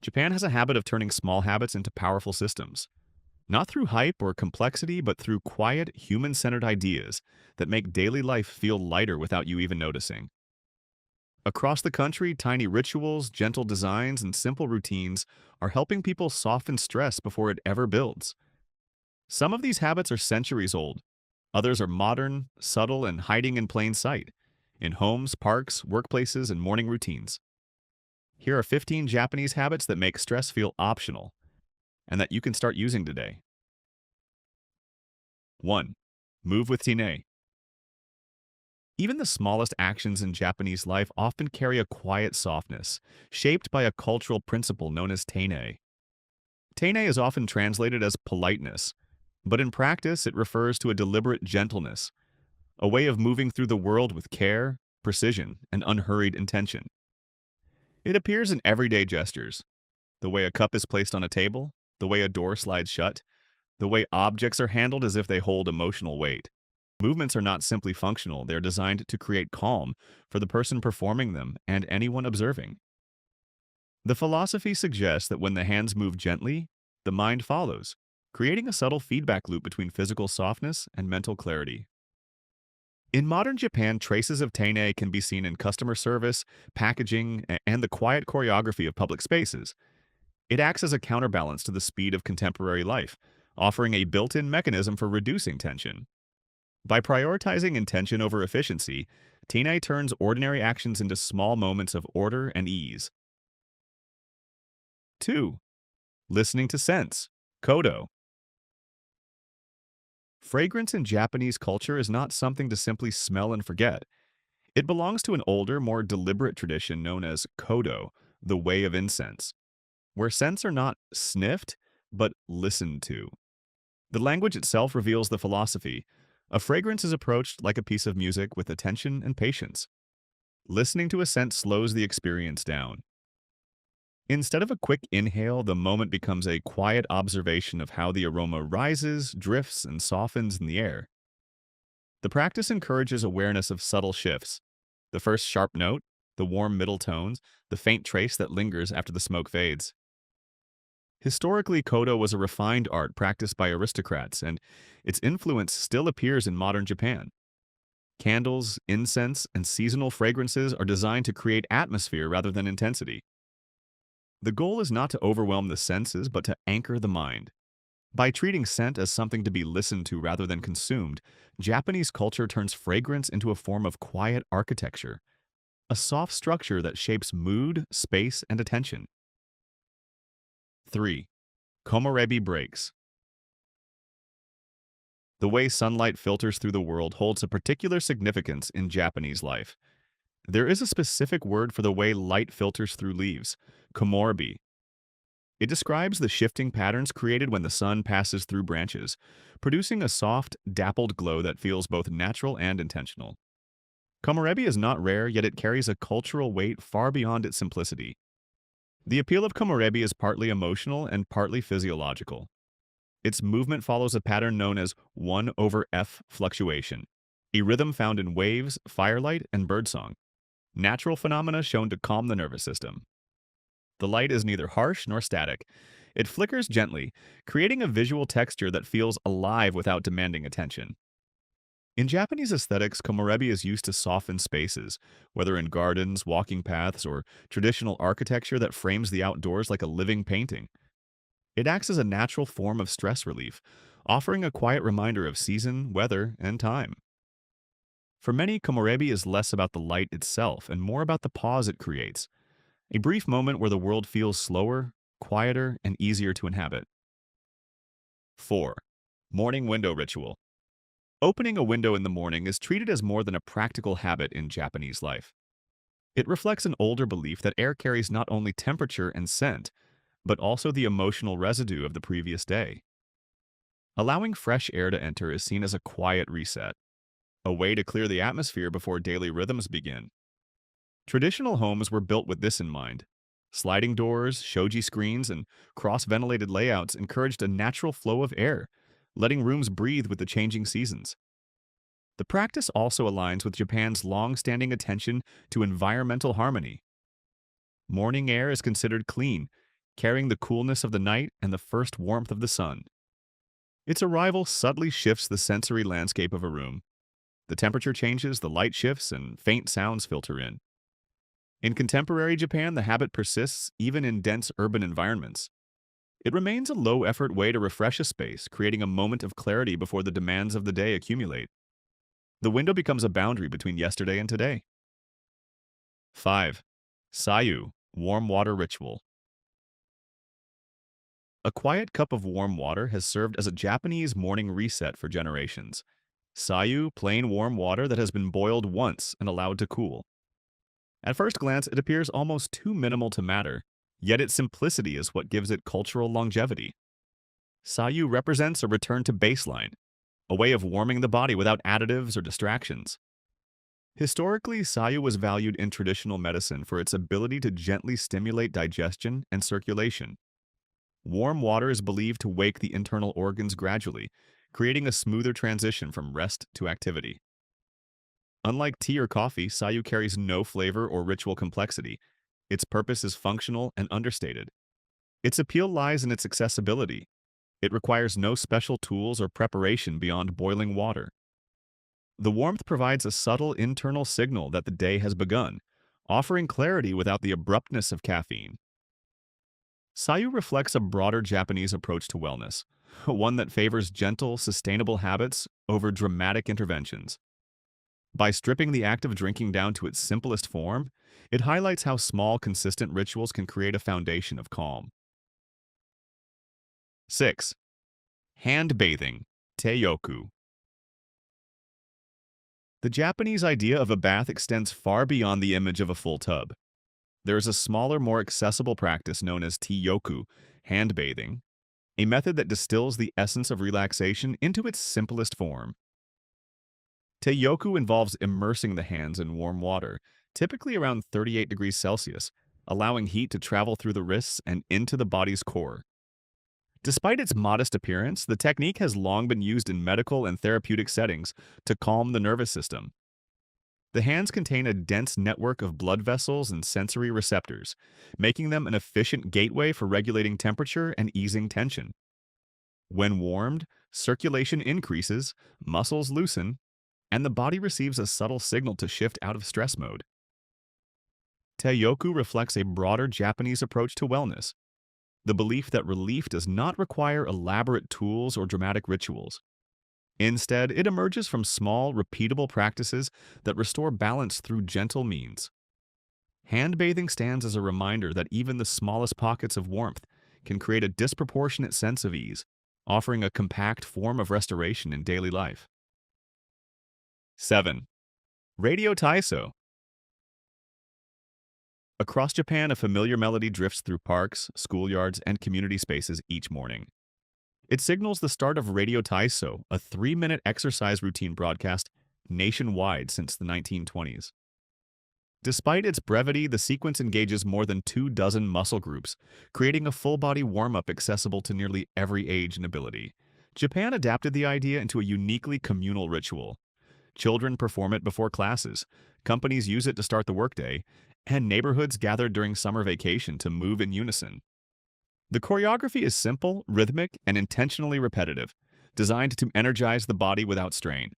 Japan has a habit of turning small habits into powerful systems, not through hype or complexity, but through quiet, human-centered ideas that make daily life feel lighter without you even noticing. Across the country, tiny rituals, gentle designs, and simple routines are helping people soften stress before it ever builds. Some of these habits are centuries old. Others are modern, subtle, and hiding in plain sight, in homes, parks, workplaces, and morning routines. Here are 15 Japanese habits that make stress feel optional and that you can start using today. 1. Move with Teinei. Even the smallest actions in Japanese life often carry a quiet softness, shaped by a cultural principle known as Teinei. Teinei is often translated as politeness, but in practice it refers to a deliberate gentleness, a way of moving through the world with care, precision, and unhurried intention. It appears in everyday gestures, the way a cup is placed on a table, the way a door slides shut, the way objects are handled as if they hold emotional weight. Movements are not simply functional, they are designed to create calm for the person performing them and anyone observing. The philosophy suggests that when the hands move gently, the mind follows, creating a subtle feedback loop between physical softness and mental clarity. In modern Japan, traces of Teinei can be seen in customer service, packaging, and the quiet choreography of public spaces. It acts as a counterbalance to the speed of contemporary life, offering a built-in mechanism for reducing tension. By prioritizing intention over efficiency, Teinei turns ordinary actions into small moments of order and ease. 2. Listening to scents. Kodo. Fragrance in Japanese culture is not something to simply smell and forget. It belongs to an older, more deliberate tradition known as kodo, the way of incense, where scents are not sniffed, but listened to. The language itself reveals the philosophy. A fragrance is approached like a piece of music with attention and patience. Listening to a scent slows the experience down. Instead of a quick inhale, the moment becomes a quiet observation of how the aroma rises, drifts, and softens in the air. The practice encourages awareness of subtle shifts. The first sharp note, the warm middle tones, the faint trace that lingers after the smoke fades. Historically, kodo was a refined art practiced by aristocrats, and its influence still appears in modern Japan. Candles, incense, and seasonal fragrances are designed to create atmosphere rather than intensity. The goal is not to overwhelm the senses, but to anchor the mind. By treating scent as something to be listened to rather than consumed, Japanese culture turns fragrance into a form of quiet architecture, a soft structure that shapes mood, space, and attention. 3. Komorebi breaks. The way sunlight filters through the world holds a particular significance in Japanese life. There is a specific word for the way light filters through leaves, Komorebi. It describes the shifting patterns created when the sun passes through branches, producing a soft, dappled glow that feels both natural and intentional. Komorebi is not rare, yet it carries a cultural weight far beyond its simplicity. The appeal of Komorebi is partly emotional and partly physiological. Its movement follows a pattern known as 1 over F fluctuation, a rhythm found in waves, firelight, and birdsong, natural phenomena shown to calm the nervous system. The light is neither harsh nor static. It flickers gently, creating a visual texture that feels alive without demanding attention. In Japanese aesthetics, komorebi is used to soften spaces, whether in gardens, walking paths, or traditional architecture that frames the outdoors like a living painting. It acts as a natural form of stress relief, offering a quiet reminder of season, weather, and time. For many, komorebi is less about the light itself and more about the pause it creates, a brief moment where the world feels slower, quieter, and easier to inhabit. 4. Morning window ritual. Opening a window in the morning is treated as more than a practical habit in Japanese life. It reflects an older belief that air carries not only temperature and scent, but also the emotional residue of the previous day. Allowing fresh air to enter is seen as a quiet reset, a way to clear the atmosphere before daily rhythms begin. Traditional homes were built with this in mind. Sliding doors, shoji screens, and cross-ventilated layouts encouraged a natural flow of air, letting rooms breathe with the changing seasons. The practice also aligns with Japan's long-standing attention to environmental harmony. Morning air is considered clean, carrying the coolness of the night and the first warmth of the sun. Its arrival subtly shifts the sensory landscape of a room. The temperature changes, the light shifts, and faint sounds filter in. In contemporary Japan, the habit persists even in dense urban environments. It remains a low-effort way to refresh a space, creating a moment of clarity before the demands of the day accumulate. The window becomes a boundary between yesterday and today. 5. Sayu, warm water ritual. A quiet cup of warm water has served as a Japanese morning reset for generations. Sayu, plain warm water that has been boiled once and allowed to cool. At first glance, it appears almost too minimal to matter, yet its simplicity is what gives it cultural longevity. Sayu represents a return to baseline, a way of warming the body without additives or distractions. Historically, Sayu was valued in traditional medicine for its ability to gently stimulate digestion and circulation. Warm water is believed to wake the internal organs gradually, creating a smoother transition from rest to activity. Unlike tea or coffee, Sayu carries no flavor or ritual complexity. Its purpose is functional and understated. Its appeal lies in its accessibility. It requires no special tools or preparation beyond boiling water. The warmth provides a subtle internal signal that the day has begun, offering clarity without the abruptness of caffeine. Sayu reflects a broader Japanese approach to wellness, one that favors gentle, sustainable habits over dramatic interventions. By stripping the act of drinking down to its simplest form, it highlights how small, consistent rituals can create a foundation of calm. 6. Hand bathing, Teiyoku. The Japanese idea of a bath extends far beyond the image of a full tub. There is a smaller, more accessible practice known as Teiyoku, hand bathing, a method that distills the essence of relaxation into its simplest form. Teiyoku involves immersing the hands in warm water, typically around 38 degrees Celsius, allowing heat to travel through the wrists and into the body's core. Despite its modest appearance, the technique has long been used in medical and therapeutic settings to calm the nervous system. The hands contain a dense network of blood vessels and sensory receptors, making them an efficient gateway for regulating temperature and easing tension. When warmed, circulation increases, muscles loosen, and the body receives a subtle signal to shift out of stress mode. Teiyoku reflects a broader Japanese approach to wellness, the belief that relief does not require elaborate tools or dramatic rituals. Instead, it emerges from small, repeatable practices that restore balance through gentle means. Hand bathing stands as a reminder that even the smallest pockets of warmth can create a disproportionate sense of ease, offering a compact form of restoration in daily life. 7. Radio Taiso. Across Japan, a familiar melody drifts through parks, schoolyards, and community spaces each morning. It signals the start of Radio Taiso, a 3-minute exercise routine broadcast nationwide since the 1920s. Despite its brevity, the sequence engages more than 24 muscle groups, creating a full-body warm-up accessible to nearly every age and ability. Japan adapted the idea into a uniquely communal ritual. Children perform it before classes, companies use it to start the workday, and neighborhoods gather during summer vacation to move in unison. The choreography is simple, rhythmic, and intentionally repetitive, designed to energize the body without strain.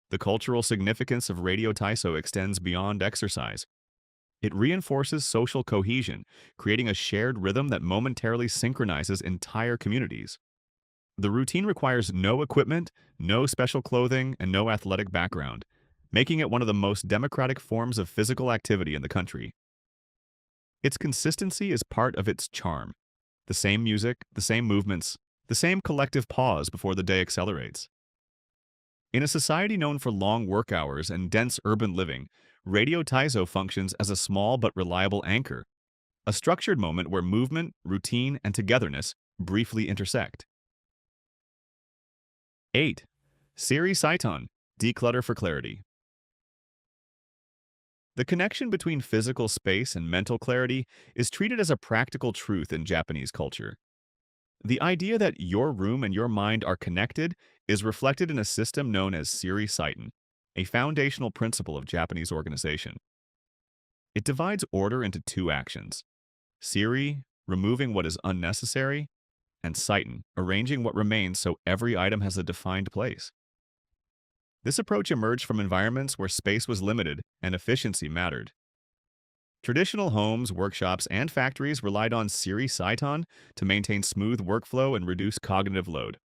The cultural significance of Radio Taiso extends beyond exercise. It reinforces social cohesion, creating a shared rhythm that momentarily synchronizes entire communities. The routine requires no equipment, no special clothing, and no athletic background, making it one of the most democratic forms of physical activity in the country. Its consistency is part of its charm. The same music, the same movements, the same collective pause before the day accelerates. In a society known for long work hours and dense urban living, Radio Taiso functions as a small but reliable anchor, a structured moment where movement, routine, and togetherness briefly intersect. 8. Siri Saiton, declutter for clarity. The connection between physical space and mental clarity is treated as a practical truth in Japanese culture. The idea that your room and your mind are connected is reflected in a system known as Siri Saiton, a foundational principle of Japanese organization. It divides order into two actions: Siri, removing what is unnecessary, and Seiten, arranging what remains so every item has a defined place. This approach emerged from environments where space was limited and efficiency mattered. Traditional homes, workshops, and factories relied on Siri Seitan to maintain smooth workflow and reduce cognitive load.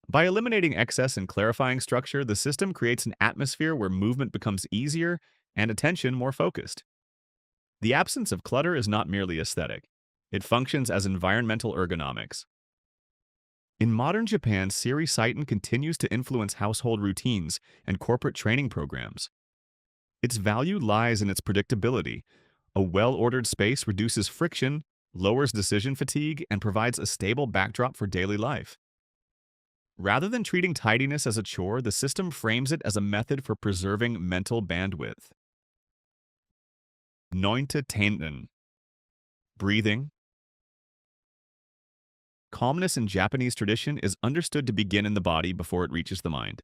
By eliminating excess and clarifying structure, the system creates an atmosphere where movement becomes easier and attention more focused. The absence of clutter is not merely aesthetic. It functions as environmental ergonomics. In modern Japan, Siri Seitan continues to influence household routines and corporate training programs. Its value lies in its predictability. A well-ordered space reduces friction, lowers decision fatigue, and provides a stable backdrop for daily life. Rather than treating tidiness as a chore, the system frames it as a method for preserving mental bandwidth. Neunte Teinei. Breathing. Calmness in Japanese tradition is understood to begin in the body before it reaches the mind.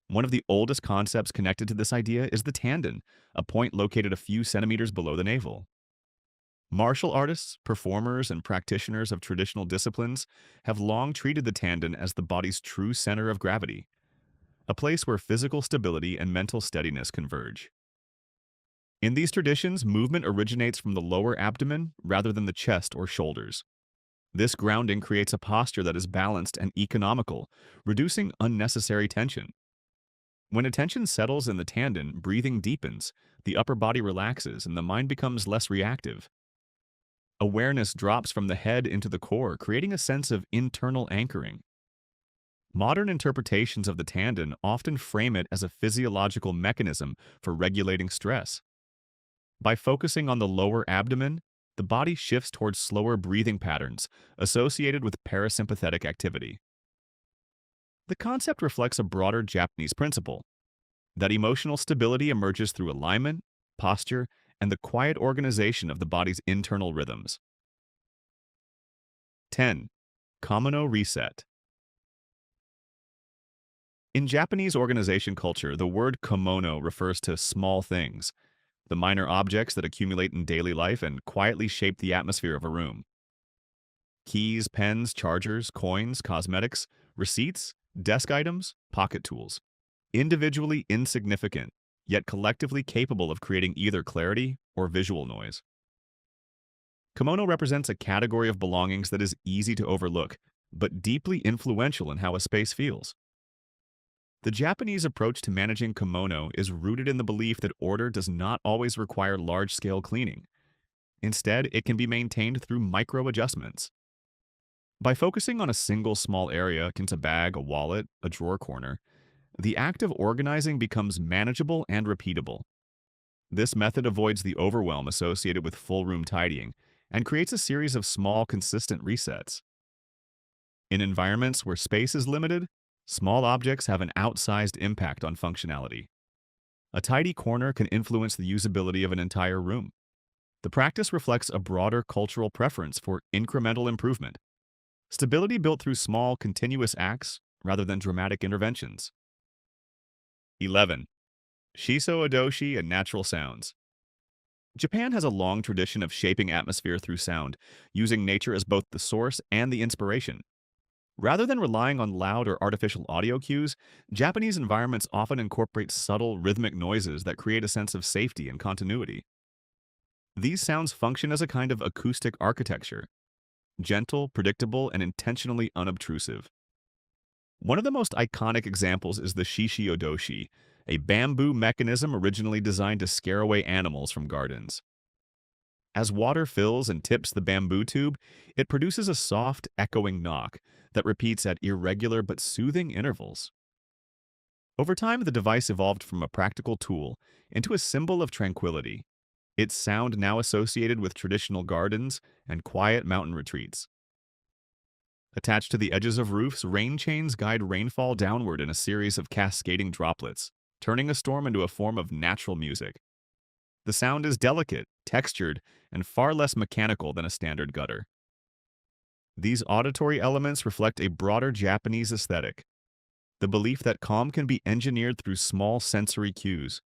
One of the oldest concepts connected to this idea is the tanden, a point located a few centimeters below the navel. Martial artists, performers, and practitioners of traditional disciplines have long treated the tanden as the body's true center of gravity, a place where physical stability and mental steadiness converge. In these traditions, movement originates from the lower abdomen rather than the chest or shoulders. This grounding creates a posture that is balanced and economical, reducing unnecessary tension. When attention settles in the tanden, breathing deepens, the upper body relaxes, and the mind becomes less reactive. Awareness drops from the head into the core, creating a sense of internal anchoring. Modern interpretations of the tanden often frame it as a physiological mechanism for regulating stress. By focusing on the lower abdomen, the body shifts towards slower breathing patterns associated with parasympathetic activity. The concept reflects a broader Japanese principle that emotional stability emerges through alignment, posture, and the quiet organization of the body's internal rhythms. 10. Kamano Reset. In Japanese organization culture, the word komono refers to small things, the minor objects that accumulate in daily life and quietly shape the atmosphere of a room. Keys, pens, chargers, coins, cosmetics, receipts, desk items, pocket tools. Individually insignificant, yet collectively capable of creating either clarity or visual noise. Kimono represents a category of belongings that is easy to overlook, but deeply influential in how a space feels. The Japanese approach to managing kimono is rooted in the belief that order does not always require large-scale cleaning. Instead, it can be maintained through micro-adjustments. By focusing on a single small area, akin to a bag, a wallet, a drawer corner, the act of organizing becomes manageable and repeatable. This method avoids the overwhelm associated with full room tidying and creates a series of small, consistent resets. In environments where space is limited, small objects have an outsized impact on functionality. A tidy corner can influence the usability of an entire room. The practice reflects a broader cultural preference for incremental improvement, stability built through small, continuous acts rather than dramatic interventions. 11. Shiso Adoshi and natural sounds. Japan has a long tradition of shaping atmosphere through sound, using nature as both the source and the inspiration. Rather than relying on loud or artificial audio cues, Japanese environments often incorporate subtle, rhythmic noises that create a sense of safety and continuity. These sounds function as a kind of acoustic architecture, gentle, predictable, and intentionally unobtrusive. One of the most iconic examples is the shishi odoshi, a bamboo mechanism originally designed to scare away animals from gardens. As water fills and tips the bamboo tube, it produces a soft, echoing knock that repeats at irregular but soothing intervals. Over time, the device evolved from a practical tool into a symbol of tranquility, its sound now associated with traditional gardens and quiet mountain retreats. Attached to the edges of roofs, rain chains guide rainfall downward in a series of cascading droplets, turning a storm into a form of natural music. The sound is delicate, textured, and far less mechanical than a standard gutter. These auditory elements reflect a broader Japanese aesthetic, the belief that calm can be engineered through small sensory cues.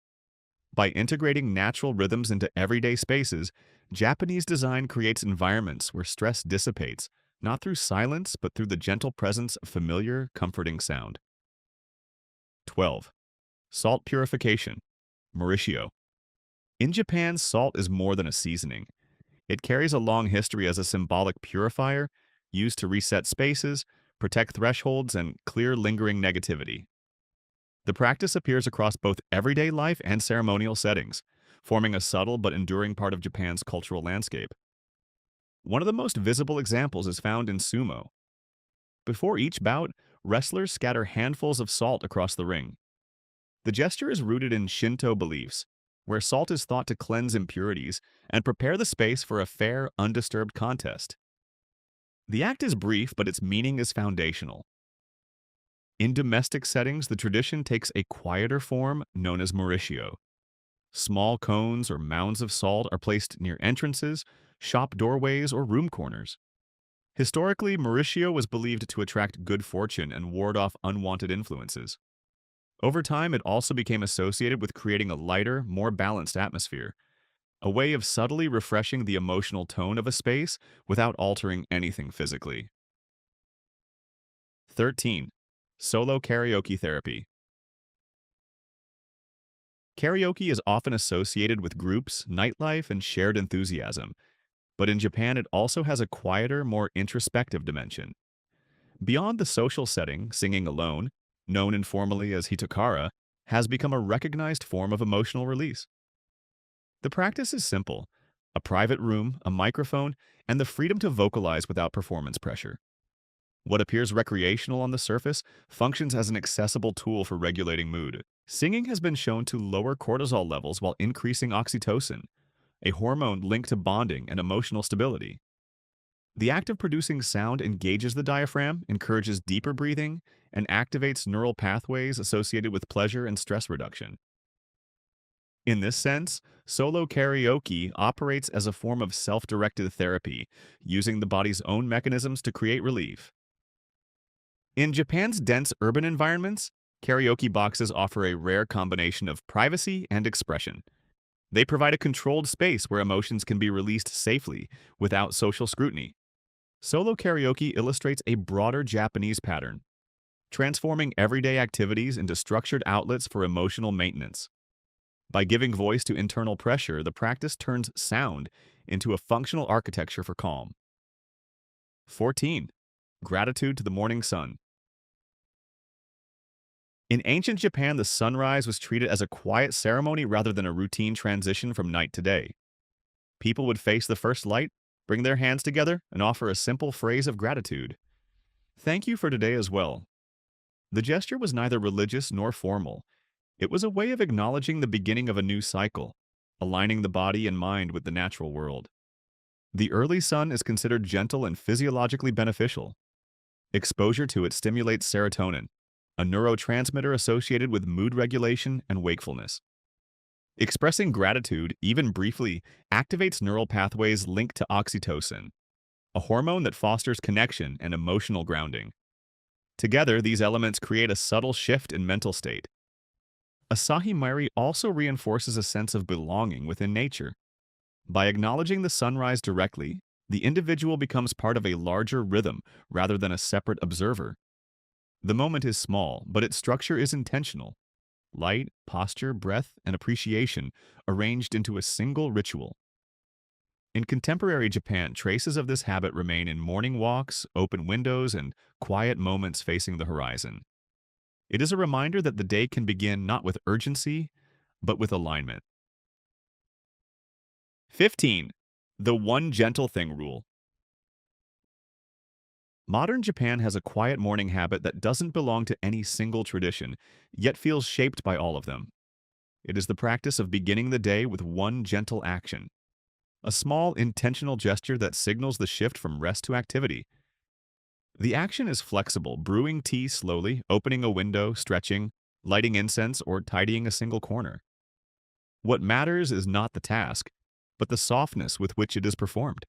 By integrating natural rhythms into everyday spaces, Japanese design creates environments where stress dissipates, not through silence, but through the gentle presence of familiar, comforting sound. 12. Salt purification. Mauricio. In Japan, salt is more than a seasoning. It carries a long history as a symbolic purifier, used to reset spaces, protect thresholds, and clear lingering negativity. The practice appears across both everyday life and ceremonial settings, forming a subtle but enduring part of Japan's cultural landscape. One of the most visible examples is found in sumo. Before each bout, wrestlers scatter handfuls of salt across the ring. The gesture is rooted in Shinto beliefs, where salt is thought to cleanse impurities and prepare the space for a fair, undisturbed contest. The act is brief, but its meaning is foundational. In domestic settings, the tradition takes a quieter form known as Mauricio. Small cones or mounds of salt are placed near entrances, shop doorways, or room corners. Historically, Mauricio was believed to attract good fortune and ward off unwanted influences. Over time, it also became associated with creating a lighter, more balanced atmosphere, a way of subtly refreshing the emotional tone of a space without altering anything physically. 13. Solo karaoke therapy. Karaoke is often associated with groups, nightlife, and shared enthusiasm, but in Japan it also has a quieter, more introspective dimension. Beyond the social setting, singing alone, known informally as hitokara, has become a recognized form of emotional release. The practice is simple: a private room, a microphone, and the freedom to vocalize without performance pressure. What appears recreational on the surface functions as an accessible tool for regulating mood. Singing has been shown to lower cortisol levels while increasing oxytocin, a hormone linked to bonding and emotional stability. The act of producing sound engages the diaphragm, encourages deeper breathing, and activates neural pathways associated with pleasure and stress reduction. In this sense, solo karaoke operates as a form of self-directed therapy, using the body's own mechanisms to create relief. In Japan's dense urban environments, karaoke boxes offer a rare combination of privacy and expression. They provide a controlled space where emotions can be released safely, without social scrutiny. Solo karaoke illustrates a broader Japanese pattern, transforming everyday activities into structured outlets for emotional maintenance. By giving voice to internal pressure, the practice turns sound into a functional architecture for calm. 14. Gratitude to the morning sun. In ancient Japan, the sunrise was treated as a quiet ceremony rather than a routine transition from night to day. People would face the first light, bring their hands together, and offer a simple phrase of gratitude. Thank you for today as well. The gesture was neither religious nor formal. It was a way of acknowledging the beginning of a new cycle, aligning the body and mind with the natural world. The early sun is considered gentle and physiologically beneficial. Exposure to it stimulates serotonin, a neurotransmitter associated with mood regulation and wakefulness. Expressing gratitude, even briefly, activates neural pathways linked to oxytocin, a hormone that fosters connection and emotional grounding. Together, these elements create a subtle shift in mental state. Asahi Mairi also reinforces a sense of belonging within nature. By acknowledging the sunrise directly, the individual becomes part of a larger rhythm rather than a separate observer. The moment is small, but its structure is intentional. Light, posture, breath, and appreciation arranged into a single ritual. In contemporary Japan, traces of this habit remain in morning walks, open windows, and quiet moments facing the horizon. It is a reminder that the day can begin not with urgency, but with alignment. 15. The one gentle thing rule. Modern Japan has a quiet morning habit that doesn't belong to any single tradition, yet feels shaped by all of them. It is the practice of beginning the day with one gentle action, a small, intentional gesture that signals the shift from rest to activity. The action is flexible: brewing tea slowly, opening a window, stretching, lighting incense, or tidying a single corner. What matters is not the task, but the softness with which it is performed.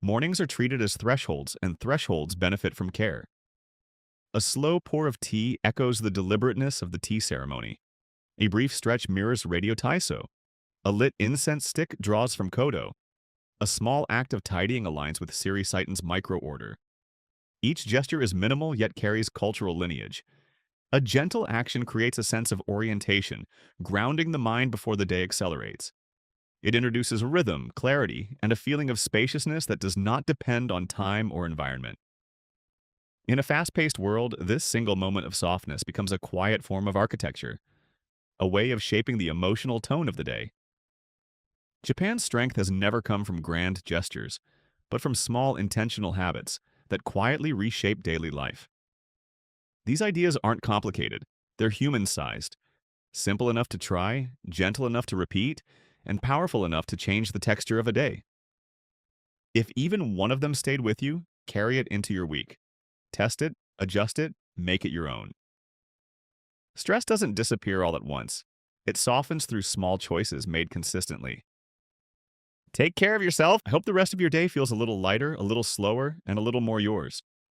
Mornings are treated as thresholds, and thresholds benefit from care. A slow pour of tea echoes the deliberateness of the tea ceremony. A brief stretch mirrors radio Taiso, A lit incense stick draws from Kodo. A small act of tidying aligns with Siri Seiton's micro-order. Each gesture is minimal yet carries cultural lineage. A gentle action creates a sense of orientation, grounding the mind before the day accelerates. It introduces rhythm, clarity, and a feeling of spaciousness that does not depend on time or environment. In a fast-paced world, this single moment of softness becomes a quiet form of architecture, a way of shaping the emotional tone of the day. Japan's strength has never come from grand gestures, but from small intentional habits that quietly reshape daily life. These ideas aren't complicated, they're human-sized, simple enough to try, gentle enough to repeat, and powerful enough to change the texture of a day. If even one of them stayed with you, carry it into your week. Test it, adjust it, make it your own. Stress doesn't disappear all at once. It softens through small choices made consistently. Take care of yourself. I hope the rest of your day feels a little lighter, a little slower, and a little more yours.